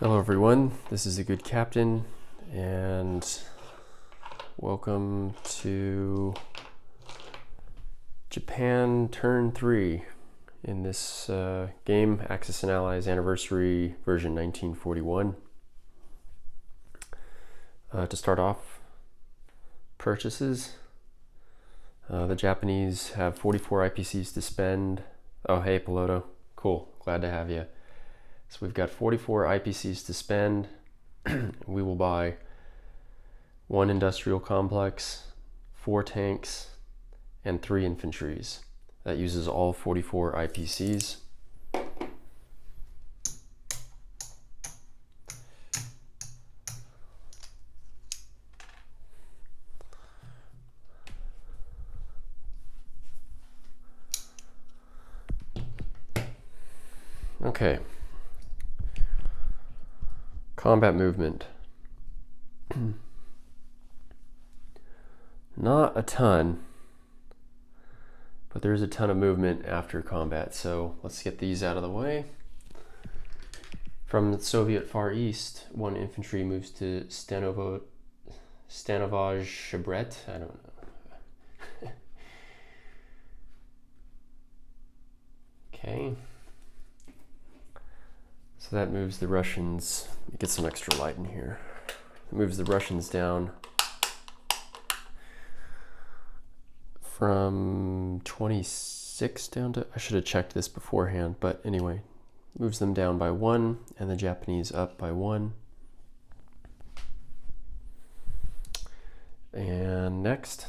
Hello everyone, this is a good captain and welcome to Japan turn 3 in this game, Axis and Allies Anniversary version 1941. To start off, purchases. The Japanese have 44 IPCs to spend. Oh hey Piloto, cool, glad to have you. So we've got 44 IPCs to spend. We will buy 1 industrial complex, 4 tanks, and 3 infantries. That uses all 44 IPCs. Okay. Combat movement. Not a ton, but there's a ton of movement after combat, so let's get these out of the way. From the Soviet Far East, 1 infantry moves to Stanovaj Shabret. I don't know. Okay. So that moves the Russians, get some extra light in here. It moves the Russians down from 26 down to, I should have checked this beforehand, but anyway, moves them down by 1 and the Japanese up by 1. And next,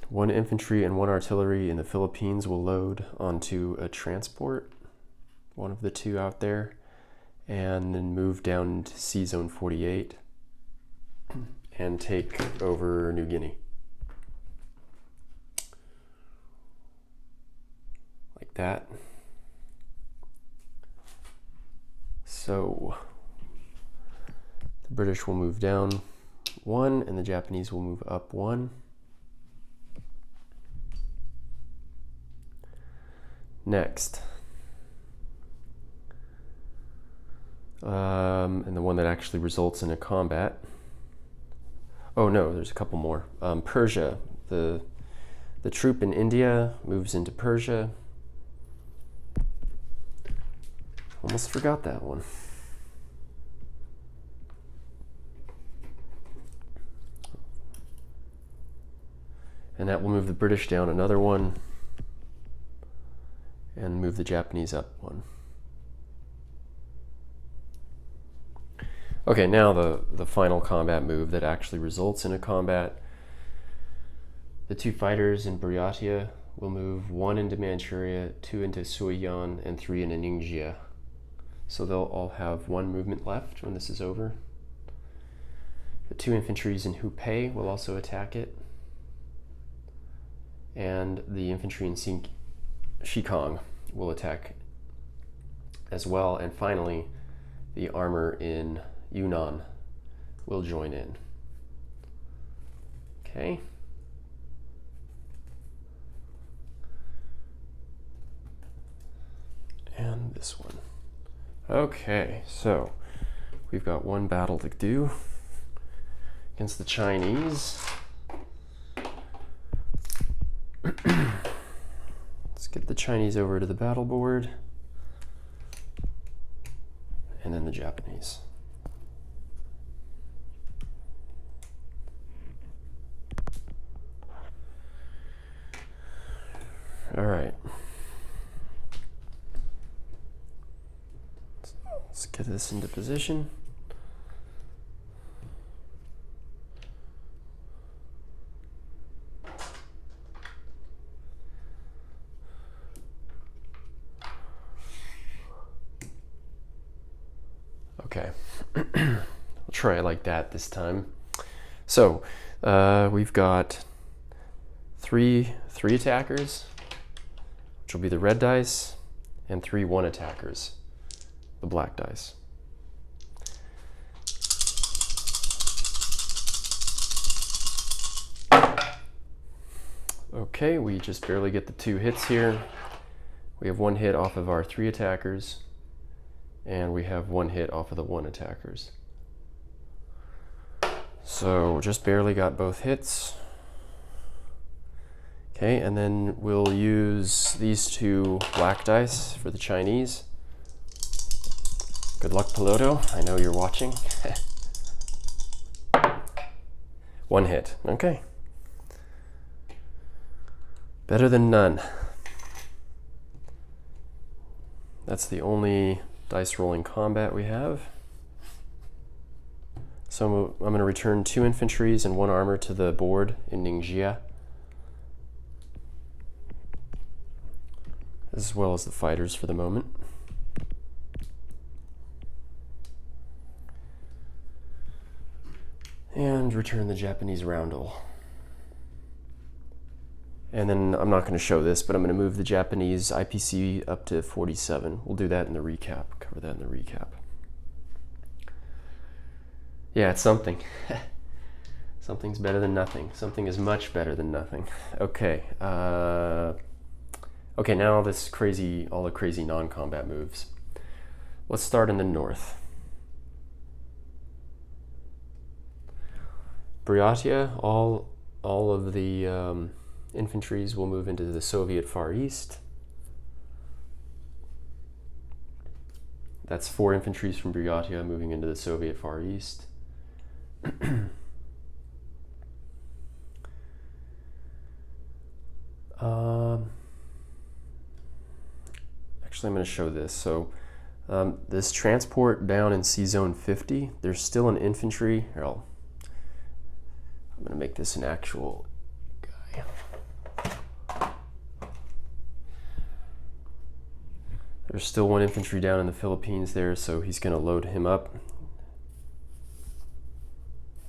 1 infantry and 1 artillery in the Philippines will load onto a transport, one of the 2 out there, and then move down into Sea Zone 48 and take over New Guinea. Like that. So the British will move down 1 and the Japanese will move up 1. Next, and the one that actually results in a combat. Oh no, there's a couple more. Persia, the troop in India moves into Persia. Almost forgot that one. And that will move the British down another 1. And move the Japanese up 1. Okay, now the final combat move that actually results in a combat. The 2 fighters in Buryatia will move 1 into Manchuria, 2 into Suiyang, and 3 into Ningxia. So they'll all have 1 movement left when this is over. The 2 infantries in Hubei will also attack it. And the infantry in Xikang will attack as well, and finally the armor in Yunnan will join in. Okay. And this one. Okay, so we've got 1 battle to do against the Chinese. Get the Chinese over to the battle board, and then the Japanese. All right. So let's get this into position. Okay, we'll try it like that this time. So we've got three attackers, which will be the red dice, and 3 1 attackers, the black dice. Okay, we just barely get the 2 hits here. We have 1 hit off of our 3 attackers, and we have 1 hit off of the 1 attackers. So just barely got both hits. Okay, and then we'll use these 2 black dice for the Chinese. Good luck, Piloto. I know you're watching. 1 hit. Okay. Better than none. That's the only dice rolling combat we have. So I'm going to return 2 infantries and 1 armor to the board in Ningxia, as well as the fighters for the moment. And return the Japanese roundel. And then I'm not going to show this, but I'm going to move the Japanese IPC up to 47. We'll do that in the recap, cover that in the recap. Yeah, it's something. Something's better than nothing. Something is much better than nothing. Okay. Okay, now all the crazy non-combat moves. Let's start in the north. Buryatia, all of the infantries will move into the Soviet Far East. That's 4 infantries from Buryatia moving into the Soviet Far East. Actually, I'm going to show this. So this transport down in C Zone 50, there's still an infantry. Here, I'm going to make this an actual guy. There's still 1 infantry down in the Philippines there, so he's going to load him up.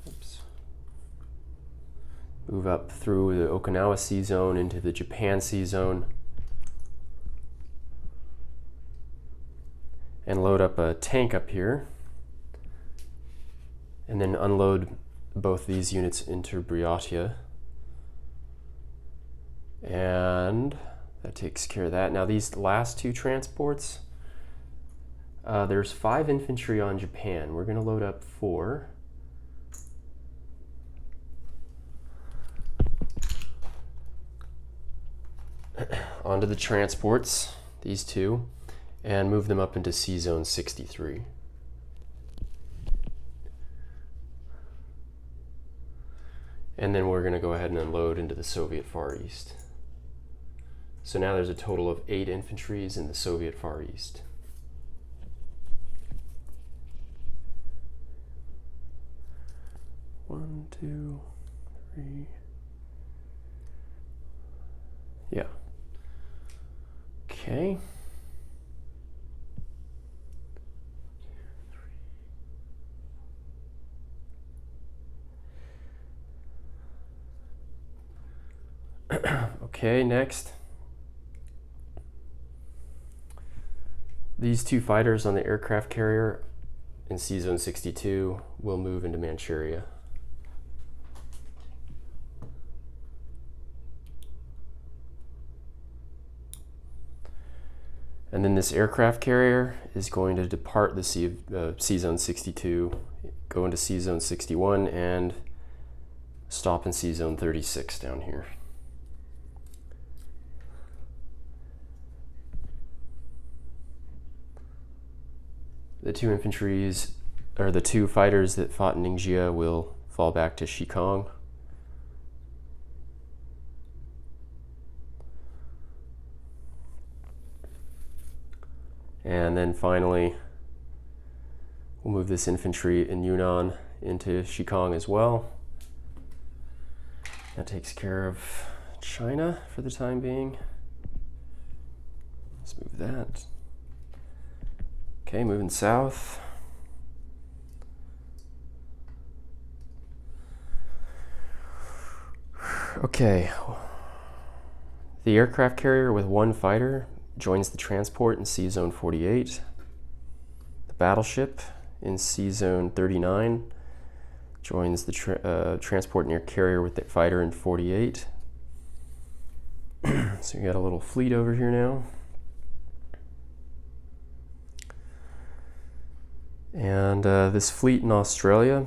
Oops. Move up through the Okinawa Sea Zone into the Japan Sea Zone. And load up a tank up here. And then unload both these units into Buryatia. And that takes care of that. Now these last 2 transports, there's 5 infantry on Japan. We're going to load up 4. Onto the transports, these 2, and move them up into C Zone 63. And then we're going to go ahead and unload into the Soviet Far East. So now there's a total of 8 infantries in the Soviet Far East. One, two, three. Yeah. Okay. Okay, next. These 2 fighters on the aircraft carrier in C Zone 62 will move into Manchuria. And then this aircraft carrier is going to depart the C Zone 62, go into C Zone 61, and stop in C Zone 36 down here. The 2 infantries, or the 2 fighters that fought in Ningxia, will fall back to Xikong. And then finally, we'll move this infantry in Yunnan into Xikong as well. That takes care of China for the time being. Let's move that. Okay, moving south. Okay. The aircraft carrier with 1 fighter joins the transport in C Zone 48. The battleship in C Zone 39 joins the transport near carrier with the fighter in 48. So you got a little fleet over here now. And this fleet in Australia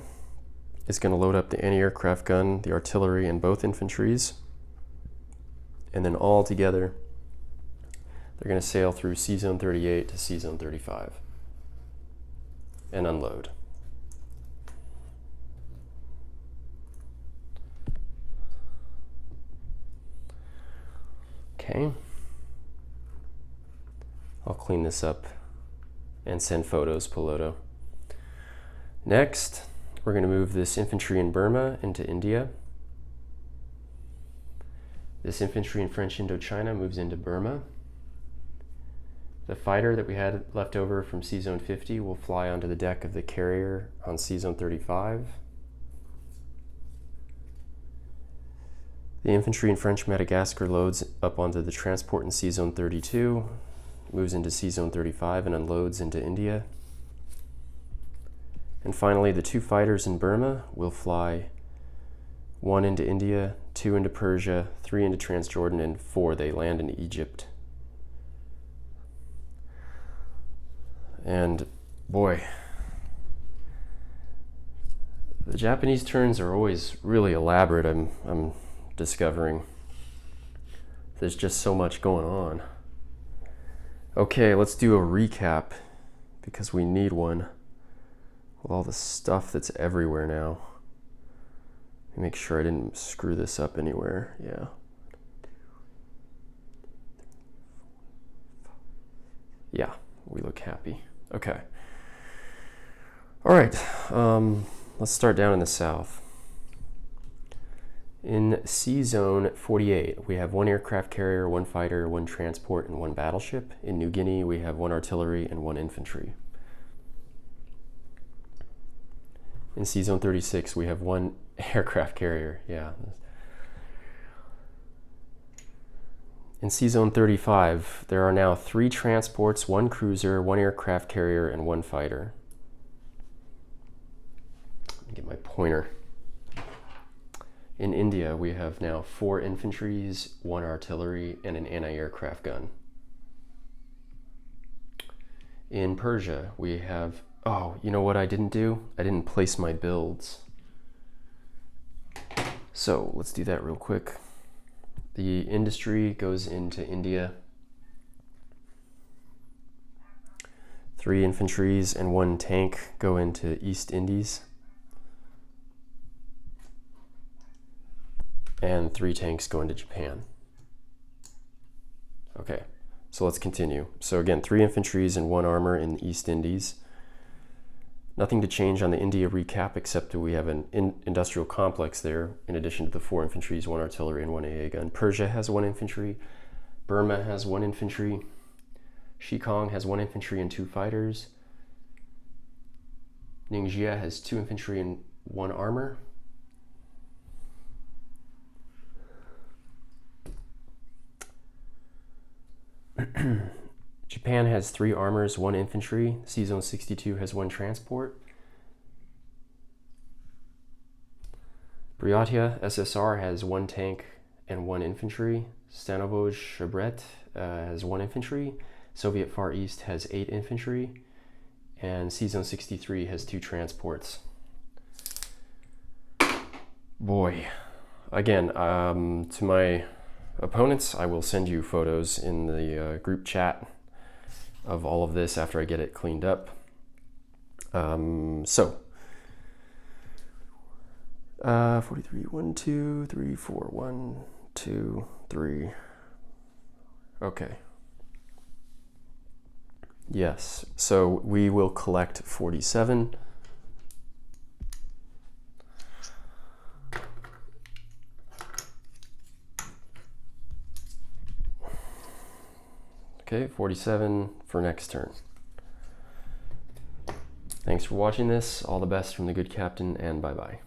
is going to load up the anti-aircraft gun, the artillery, and both infantries. And then all together, they're going to sail through Sea Zone 38 to Sea Zone 35 and unload. Okay. I'll clean this up and send photos, Piloto. Next, we're going to move this infantry in Burma into India. This infantry in French Indochina moves into Burma. The fighter that we had left over from Sea Zone 50 will fly onto the deck of the carrier on Sea Zone 35. The infantry in French Madagascar loads up onto the transport in Sea Zone 32, moves into Sea Zone 35 and unloads into India. And finally, the 2 fighters in Burma will fly 1 into India, 2 into Persia, 3 into Transjordan, and 4 they land in Egypt. And boy, the Japanese turns are always really elaborate. I'm discovering there's just so much going on. Okay, let's do a recap because we need one with all the stuff that's everywhere now. Let me make sure I didn't screw this up anywhere. Yeah. Yeah, we look happy. Okay. All right, let's start down in the south. In Sea Zone 48, we have 1 aircraft carrier, 1 fighter, 1 transport, and 1 battleship. In New Guinea, we have 1 artillery and 1 infantry. In Sea Zone 36, we have 1 aircraft carrier. Yeah. In Sea Zone 35, there are now 3 transports, 1 cruiser, 1 aircraft carrier, and 1 fighter. Let me get my pointer. In India, we have now 4 infantries, 1 artillery, and an anti-aircraft gun. In Persia, we have, oh, you know what I didn't do? I didn't place my builds. So let's do that real quick. The industry goes into India. 3 infantries and 1 tank go into East Indies. And 3 tanks go into Japan. Okay, so let's continue. So again, 3 infantries and 1 armor in the East Indies. Nothing to change on the India recap except that we have an industrial complex there in addition to the 4 infantries, 1 artillery, and 1 AA gun. Persia has 1 infantry. Burma has 1 infantry. Shikong has 1 infantry and 2 fighters. Ningxia has 2 infantry and 1 armor. Japan has 3 armors, 1 infantry. Sea Zone 62 has 1 transport. Buryatia SSR has 1 tank and 1 infantry. Stanovoj Shabret has 1 infantry. Soviet Far East has 8 infantry. And Sea Zone 63 has 2 transports. Boy, again, to my opponents, I will send you photos in the group chat of all of this after I get it cleaned up. 43, 1, 2, 3, 4, 1, 2, 3. Okay. Yes, so we will collect 47. Okay, 47 for next turn. Thanks for watching this. All the best from the good captain, and bye-bye.